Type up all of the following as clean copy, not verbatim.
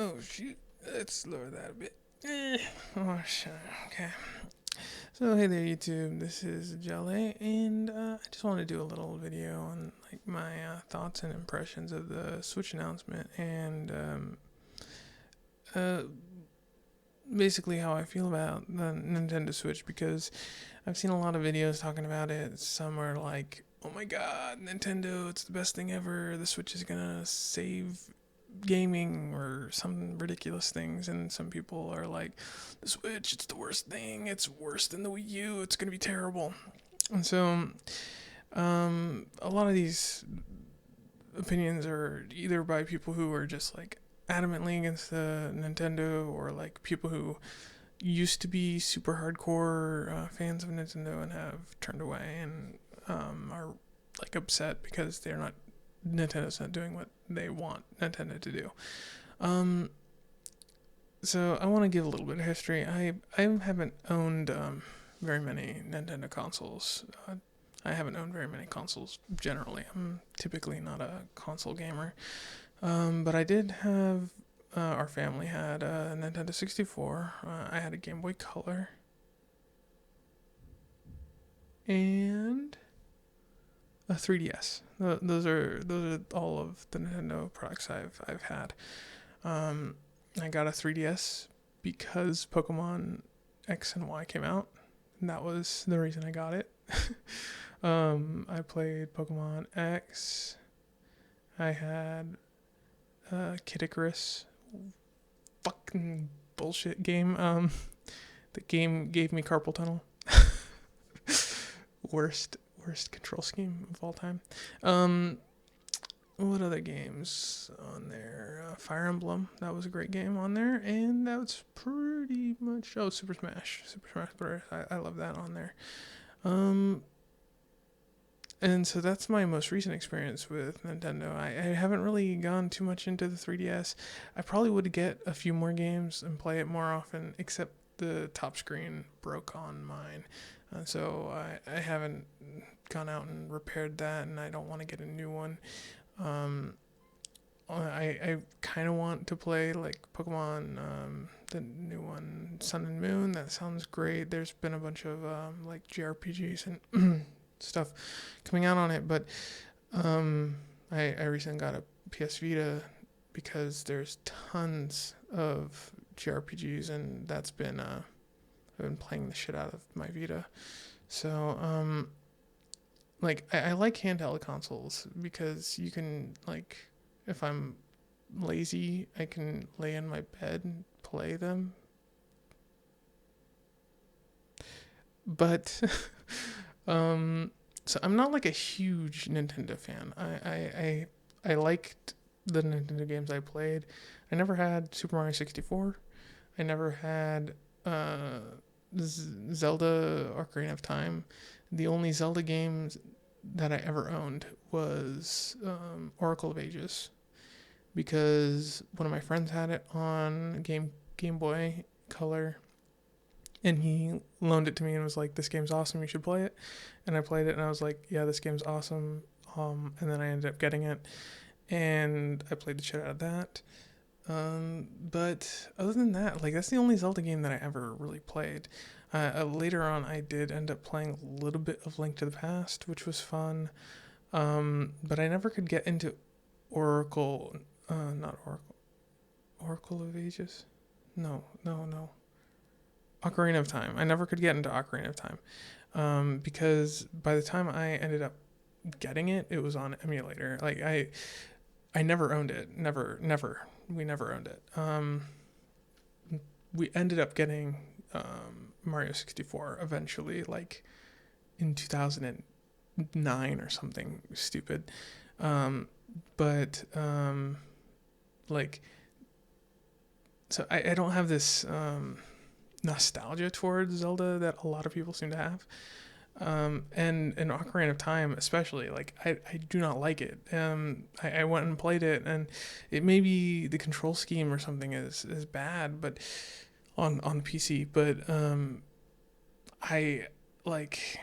Oh shoot, let's lower that a bit. Oh shit. Okay. So hey there, YouTube. This is Jelly, and I just want to do a little video on like my thoughts and impressions of the Switch announcement, and uh, basically how I feel about the Nintendo Switch, because I've seen a lot of videos talking about it. Some are like, "Oh my God, Nintendo! It's the best thing ever. The Switch is gonna save gaming," or some ridiculous things, and some people are like, "The Switch, it's the worst thing. It's worse than the Wii U. It's gonna be terrible." And so, a lot of these opinions are either by people who are just like adamantly against the Nintendo, or like people who used to be super hardcore fans of Nintendo and have turned away and are like upset because Nintendo's not doing what they want Nintendo to do. So I want to give a little bit of history. I haven't owned very many Nintendo consoles. I haven't owned very many consoles generally. I'm typically not a console gamer. But I did have, our family had a Nintendo 64. I had a Game Boy Color. And a 3DS. Those are all of the Nintendo products I've had. I got a 3DS because Pokemon X and Y came out, and that was the reason I got it. I played Pokemon X. I had Kid Icarus. Fucking bullshit game. The game gave me carpal tunnel. Worst control scheme of all time. What other games on there? Fire Emblem, that was a great game on there, and that was pretty much. Oh, Super Smash Bros. I love that on there. And so that's my most recent experience with Nintendo. I haven't really gone too much into the 3DS. I probably would get a few more games and play it more often, except the top screen broke on mine. So I haven't gone out and repaired that, and I don't want to get a new one. I kind of want to play like Pokemon, the new one, Sun and Moon. That sounds great. There's been a bunch of like JRPGs and stuff coming out on it, but I recently got a PS Vita because there's tons of JRPGs, and that's been I've been playing the shit out of my Vita. So like I like handheld consoles because you can, like, if I'm lazy, I can lay in my bed and play them. But so I'm not like a huge Nintendo fan. I liked the Nintendo games I played. I never had Super Mario 64. I never had Zelda Ocarina of Time. The only Zelda games that I ever owned was Oracle of Ages, because one of my friends had it on Game Boy Color, and he loaned it to me and was like, "This game's awesome, you should play it." And I played it, and I was like, "Yeah, this game's awesome." And then I ended up getting it, and I played the shit out of that. But other than that, like, that's the only Zelda game that I ever really played. Later on, I did end up playing a little bit of Link to the Past, which was fun. But I never could get into not Oracle of Ages. No. Ocarina of Time. I never could get into Ocarina of Time. Because by the time I ended up getting it, it was on emulator. Like, I never owned it. Never. We never owned it. We ended up getting Mario 64 eventually, like in 2009 or something stupid. But like, so I don't have this nostalgia towards Zelda that a lot of people seem to have. And Ocarina of Time especially, like, I do not like it. I went and played it, and it may be the control scheme or something is bad, but on the PC, but I like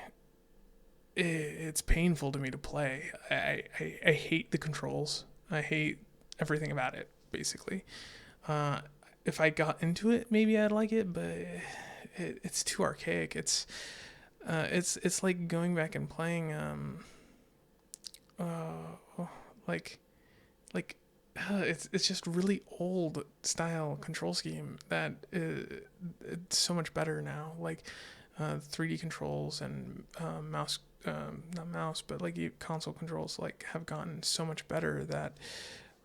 it's painful to me to play. I hate the controls. I hate everything about it, basically. Uh, if I got into it, maybe I'd like it, but it's too archaic. It's like going back and playing like it's just really old style control scheme that it's so much better now. Like 3D controls and mouse, not mouse, but like console controls like have gotten so much better that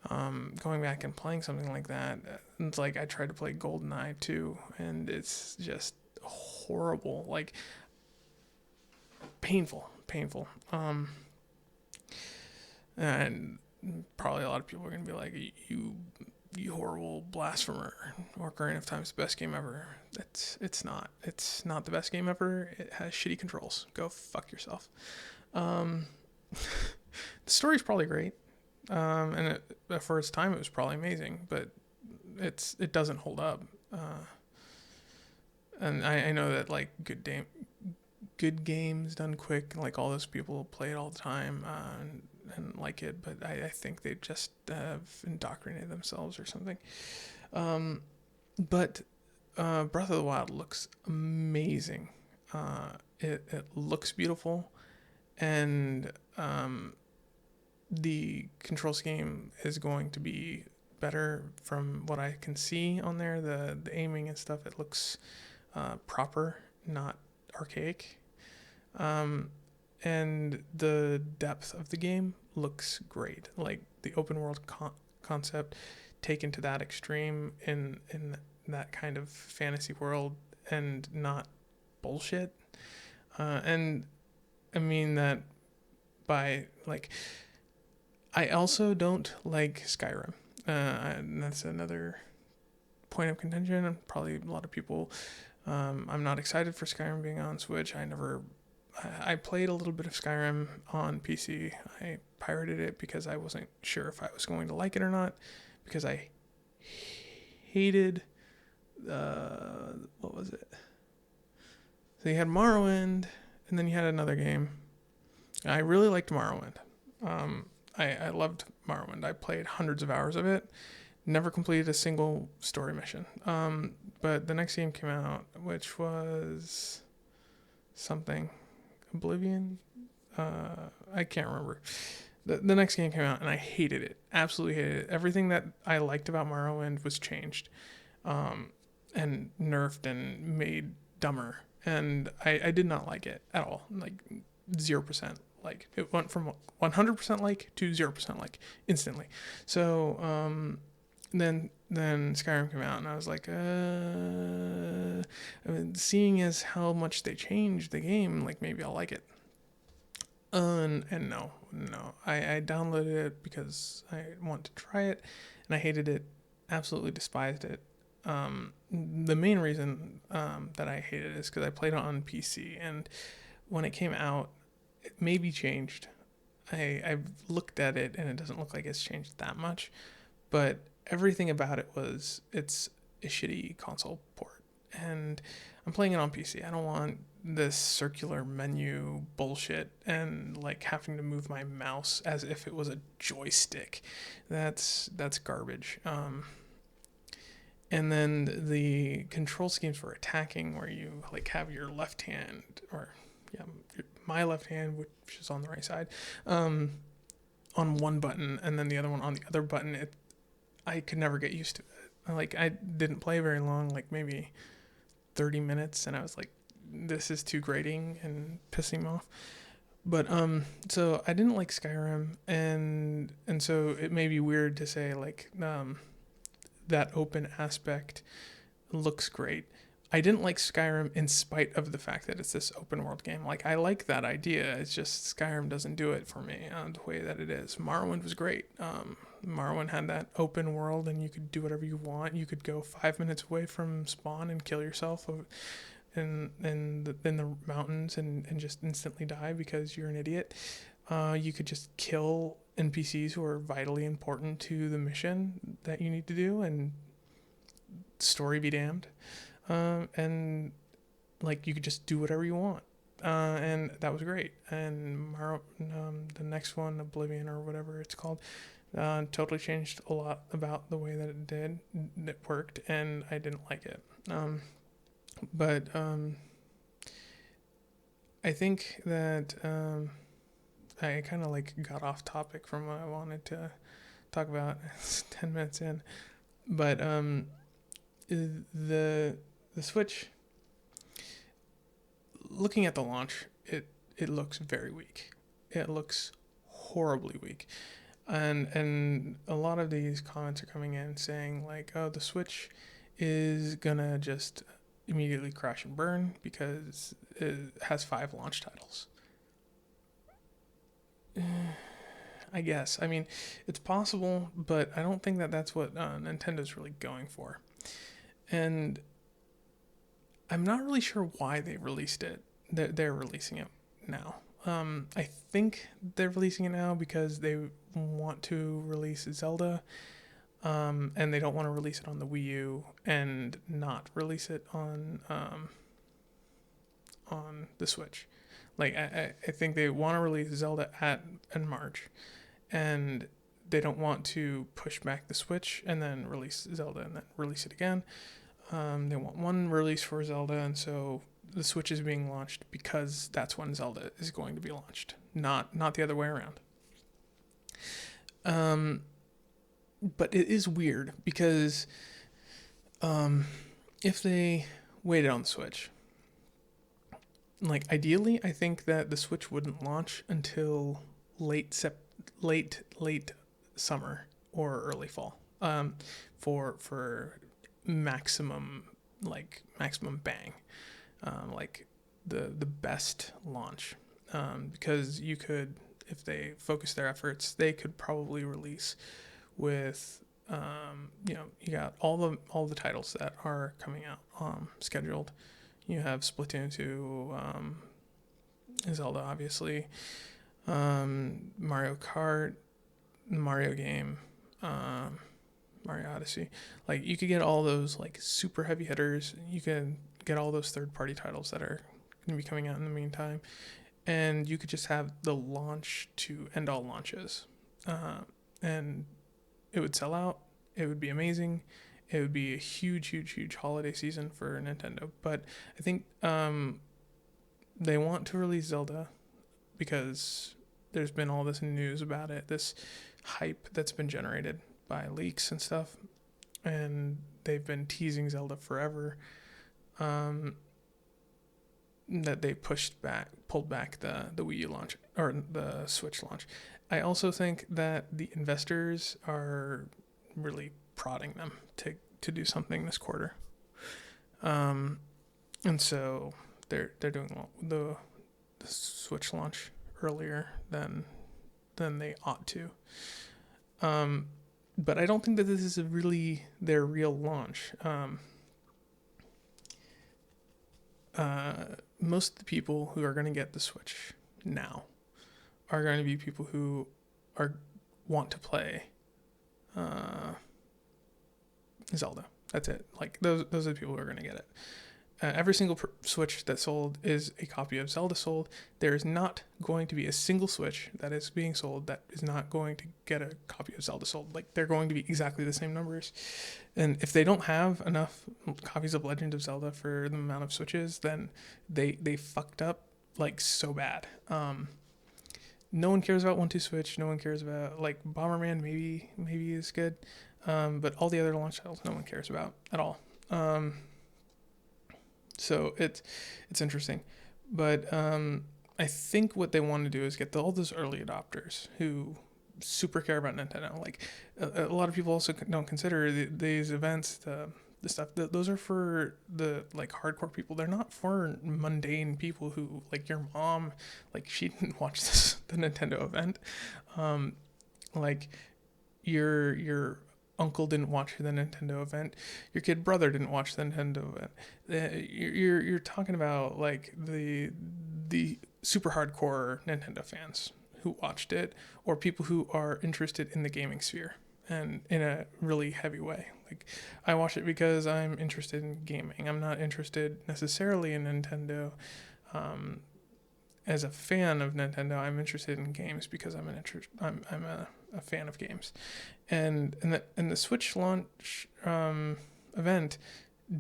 going back and playing something like that, it's like I tried to play GoldenEye 2, and it's just horrible, like painful. And probably a lot of people are gonna be like, you horrible blasphemer. Ocarina of Time's the best game ever. It's not. It's not the best game ever. It has shitty controls. Go fuck yourself. Um, the story's probably great. And for its time, it was probably amazing, but it doesn't hold up. And I know that like good games done quick, like all those people play it all the time and like it, but I think they just have indoctrinated themselves or something. But Breath of the Wild looks amazing. It looks beautiful, and the control scheme is going to be better from what I can see on there. The aiming and stuff, it looks proper, not archaic. And the depth of the game looks great. Like the open world concept taken to that extreme in that kind of fantasy world, and not bullshit. And I mean that by like, I also don't like Skyrim. And that's another point of contention. And probably a lot of people. I'm not excited for Skyrim being on Switch. I played a little bit of Skyrim on PC. I pirated it because I wasn't sure if I was going to like it or not, because I hated what was it? So you had Morrowind, and then you had another game. I really liked Morrowind. I loved Morrowind. I played hundreds of hours of it. Never completed a single story mission. But the next game came out, which was something Oblivion. I can't remember. The next game came out, and I hated it. Absolutely hated it. Everything that I liked about Morrowind was changed, and nerfed and made dumber. And I did not like it at all. Like 0%. Like it went from 100% like to 0% like instantly. So then Skyrim came out, and I was like, I mean, seeing as how much they changed the game, like maybe I'll like it. And no, I downloaded it because I wanted to try it, and I hated it, absolutely despised it. The main reason that I hated it is because I played it on PC, and when it came out, it maybe changed. I've looked at it, and it doesn't look like it's changed that much, but everything about it was, it's a shitty console port, and I'm playing it on PC. I don't want this circular menu bullshit and like having to move my mouse as if it was a joystick. That's garbage. And then the control schemes for attacking, where you like have your left hand, or my left hand, which is on the right side, on one button, and then the other one on the other button. I could never get used to it. Like, I didn't play very long, like maybe 30 minutes, and I was like, this is too grating and pissing me off. But so I didn't like Skyrim, and so it may be weird to say like that open aspect looks great. I didn't like Skyrim in spite of the fact that it's this open world game. Like, I like that idea. It's just Skyrim doesn't do it for me the way that it is. Morrowind was great. Morrowind had that open world, and you could do whatever you want. You could go 5 minutes away from spawn and kill yourself in the mountains and just instantly die because you're an idiot. You could just kill NPCs who are vitally important to the mission that you need to do, and story be damned. And like, you could just do whatever you want, and that was great. And the next one, Oblivion or whatever it's called, Totally changed a lot about the way that it worked, and I didn't like it. But I think that I kind of like got off topic from what I wanted to talk about. It's 10 minutes in, but the Switch, looking at the launch, it looks very weak. It looks horribly weak. And a lot of these comments are coming in saying like, oh, the Switch is gonna just immediately crash and burn because it has 5 launch titles. I guess. I mean, it's possible, but I don't think that that's what Nintendo's really going for. And I'm not really sure why they released it. They're releasing it now. I think they're releasing it now because they want to release Zelda, and they don't want to release it on the Wii U and not release it on the Switch. Like I think they want to release Zelda in March, and they don't want to push back the Switch and then release Zelda and then release it again. They want one release for Zelda, and so the Switch is being launched because that's when Zelda is going to be launched, not the other way around. But it is weird because if they waited on the Switch, like ideally, I think that the Switch wouldn't launch until late summer or early fall. For maximum bang, like the best launch, because you could, if they focus their efforts, they could probably release with you got all the titles that are coming out scheduled. You have Splatoon 2, Zelda obviously, Mario Kart, Mario game, Mario Odyssey. Like you could get all those like super heavy hitters. You can get all those third-party titles that are going to be coming out in the meantime, and you could just have the launch to end all launches, and it would sell out. It would be amazing. It would be a huge holiday season for Nintendo. But I think they want to release Zelda because there's been all this news about it, this hype that's been generated by leaks and stuff, and they've been teasing Zelda forever. That they pulled back the Wii U launch or the Switch launch. I also think that the investors are really prodding them to do something this quarter, and so they're doing the Switch launch earlier than they ought to. But I don't think that this is really their real launch. Most of the people who are going to get the Switch now are going to be people who want to play Zelda. That's it. Like those are the people who are going to get it. Every single Switch that sold is a copy of Zelda sold. There is not going to be a single Switch that is being sold that is not going to get a copy of Zelda sold. Like they're going to be exactly the same numbers. And if they don't have enough copies of Legend of Zelda for the amount of Switches, then they fucked up like so bad. No one cares about 1-2 Switch. No one cares about like Bomberman. Maybe is good. But all the other launch titles, no one cares about at all. So it's interesting, but I think what they want to do is get all those early adopters who super care about Nintendo. Like a lot of people also don't consider these events, the stuff. Those are for the like hardcore people. They're not for mundane people who like your mom. Like she didn't watch the Nintendo event. Like your uncle didn't watch the Nintendo event. Your kid brother didn't watch the Nintendo event. You're talking about like the super hardcore Nintendo fans who watched it, or people who are interested in the gaming sphere and in a really heavy way. Like I watch it because I'm interested in gaming. I'm not interested necessarily in Nintendo. As a fan of Nintendo, I'm interested in games because I'm a a fan of games, and the Switch launch event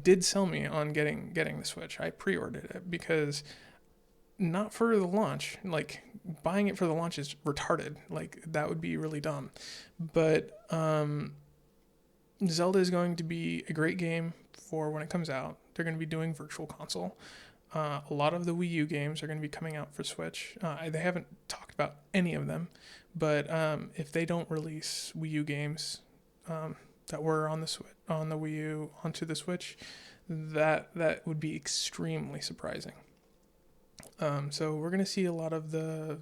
did sell me on getting the Switch. I pre-ordered it because not for the launch. Like, buying it for the launch is retarded. Like, that would be really dumb. But Zelda is going to be a great game for when it comes out. They're going to be doing Virtual Console. A lot of the Wii U games are going to be coming out for Switch. They haven't talked about any of them, but if they don't release Wii U games that were on the Wii U onto the Switch, that would be extremely surprising. So we're going to see a lot of the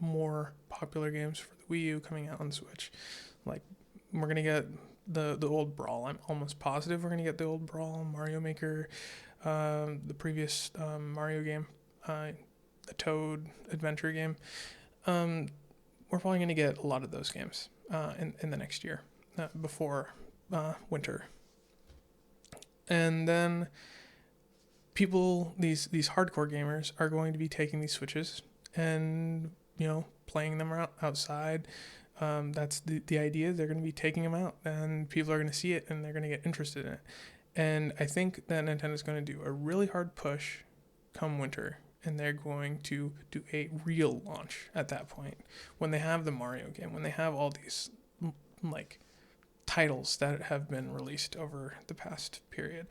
more popular games for the Wii U coming out on the Switch. Like, we're going to get the old Brawl. I'm almost positive we're going to get the old Brawl, Mario Maker, the previous Mario game, the Toad adventure game. We're probably going to get a lot of those games in the next year, before winter. And then people, these hardcore gamers, are going to be taking these Switches and, playing them outside. That's the idea. They're going to be taking them out, and people are going to see it, and they're going to get interested in it. And I think that Nintendo's going to do a really hard push come winter, and they're going to do a real launch at that point, when they have the Mario game, when they have all these like titles that have been released over the past period.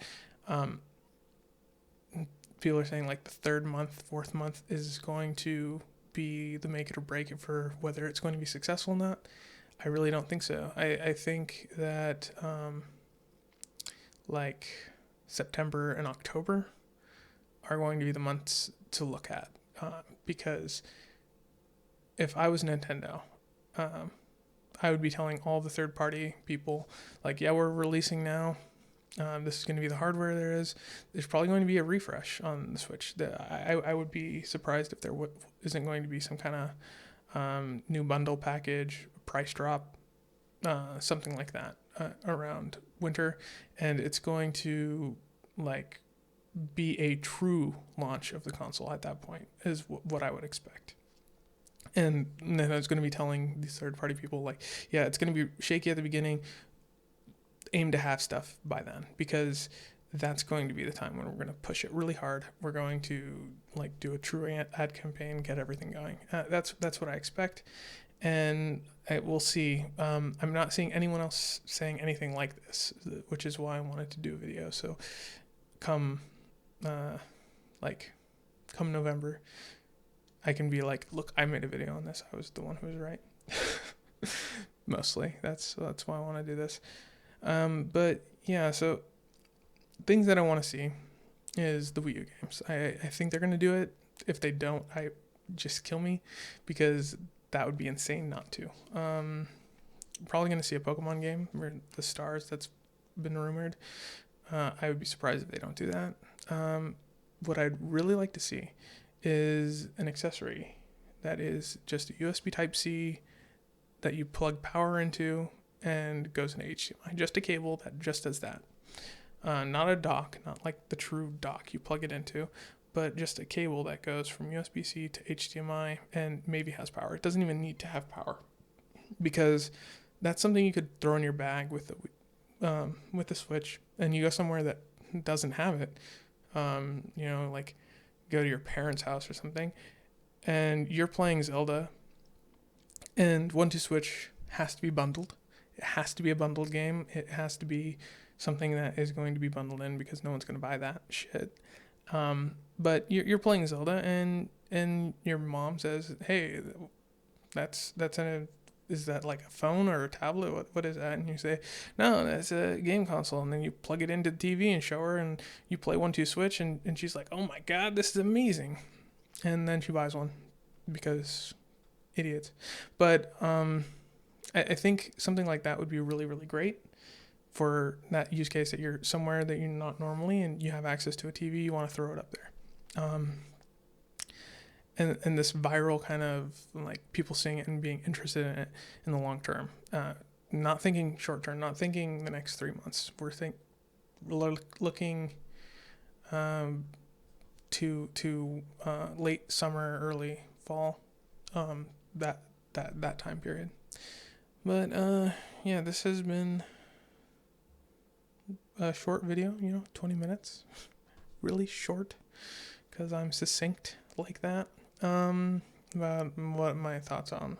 People are saying like the third month, fourth month is going to be the make it or break it for whether it's going to be successful or not. I really don't think so. I think that like September and October are going to be the months to look at, because if I was Nintendo, I would be telling all the third-party people, like, yeah, we're releasing now. This is going to be the hardware there is. There's probably going to be a refresh on the Switch. I would be surprised if there isn't going to be some kind of new bundle package, price drop, something like that around winter. And it's going to, like, be a true launch of the console at that point, is what I would expect. And then I was going to be telling these third-party people, like, yeah, it's going to be shaky at the beginning. Aim to have stuff by then, because that's going to be the time when we're going to push it really hard. We're going to, like, do a true ad campaign, get everything going. That's what I expect, and we'll see. I'm not seeing anyone else saying anything like this, which is why I wanted to do a video. So come November, I can be like, look, I made a video on this. I was the one who was right. Mostly. That's why I want to do this. But yeah, so things that I want to see is the Wii U games. I think they're going to do it. If they don't, I just kill me, because that would be insane not to. Probably going to see a Pokemon game, or the Stars, that's been rumored. I would be surprised if they don't do that. What I'd really like to see is an accessory that is just a USB Type-C that you plug power into and goes into HDMI. Just a cable that just does that. Not a dock, not like the true dock you plug it into, but just a cable that goes from USB-C to HDMI and maybe has power. It doesn't even need to have power, because that's something you could throw in your bag with the Switch, and you go somewhere that doesn't have it. Like go to your parents' house or something, and you're playing Zelda, and 1-2-Switch has to be bundled. It has to be a bundled game. It has to be something that is going to be bundled in, because no one's going to buy that shit. But you're playing Zelda, and your mom says, "Hey, is that like a phone or a tablet? What is that?" And you say, "No, that's a game console." And then you plug it into the TV and show her, and you play 1-2-Switch, and she's like, "Oh my god, this is amazing!" And then she buys one, because idiots. But I think something like that would be really, really great for that use case, that you're somewhere that you're not normally, and you have access to a TV, you want to throw it up there. And this viral kind of, like, people seeing it and being interested in it in the long term. Not thinking short term, not thinking the next 3 months. We're looking to late summer, early fall, that time period. But yeah, this has been a short video, 20 minutes. Really short, because I'm succinct like that. About what my thoughts on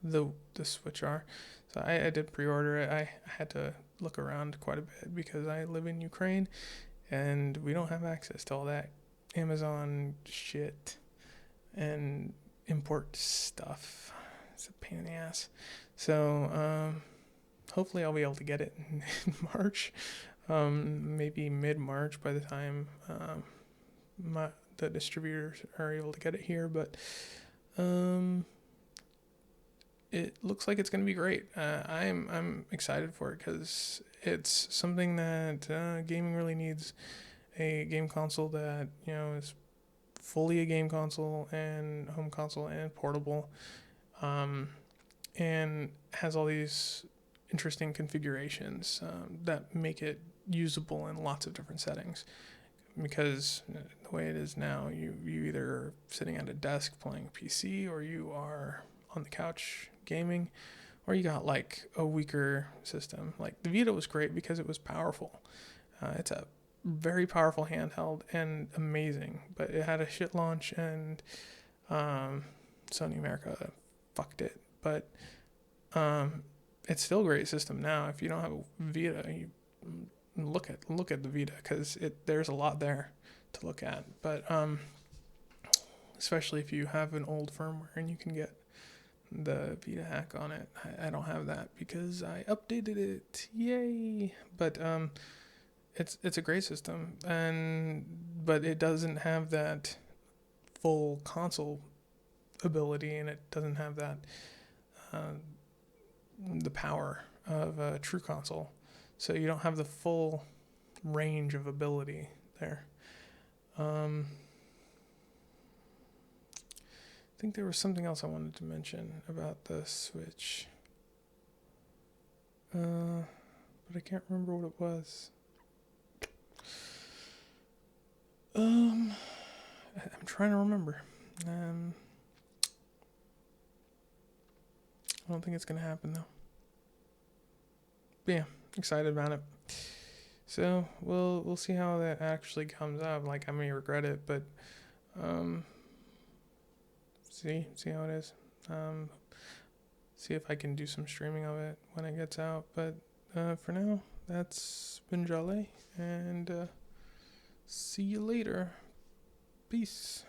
the Switch are. So I did pre-order it. I had to look around quite a bit because I live in Ukraine and we don't have access to all that Amazon shit and import stuff. It's a pain in the ass. So hopefully I'll be able to get it in March, maybe mid-March by the time the distributors are able to get it here. But it looks like it's going to be great. I'm excited for it because it's something that gaming really needs. A game console that is fully a game console and home console and portable, and has all these interesting configurations that make it usable in lots of different settings. Because the way it is now, you either are sitting at a desk playing PC, or you are on the couch gaming, or you got like a weaker system. Like the Vita was great because it was powerful. It's a very powerful handheld and amazing, but it had a shit launch, and Sony America fucked it. But it's still a great system now. If you don't have a Vita, you look at the Vita, because there's a lot there to look at. But especially if you have an old firmware and you can get the Vita hack on it. I don't have that because I updated it. Yay! But it's a great system, but it doesn't have that full console ability, and it doesn't have that the power of a true console. So you don't have the full range of ability there. I think there was something else I wanted to mention about the Switch, but I can't remember what it was. I'm trying to remember. I don't think it's gonna happen though. But yeah, excited about it. So we'll see how that actually comes out. Like, I may regret it, but see how it is. See if I can do some streaming of it when it gets out. But for now, that's been Jolly, and see you later. Peace.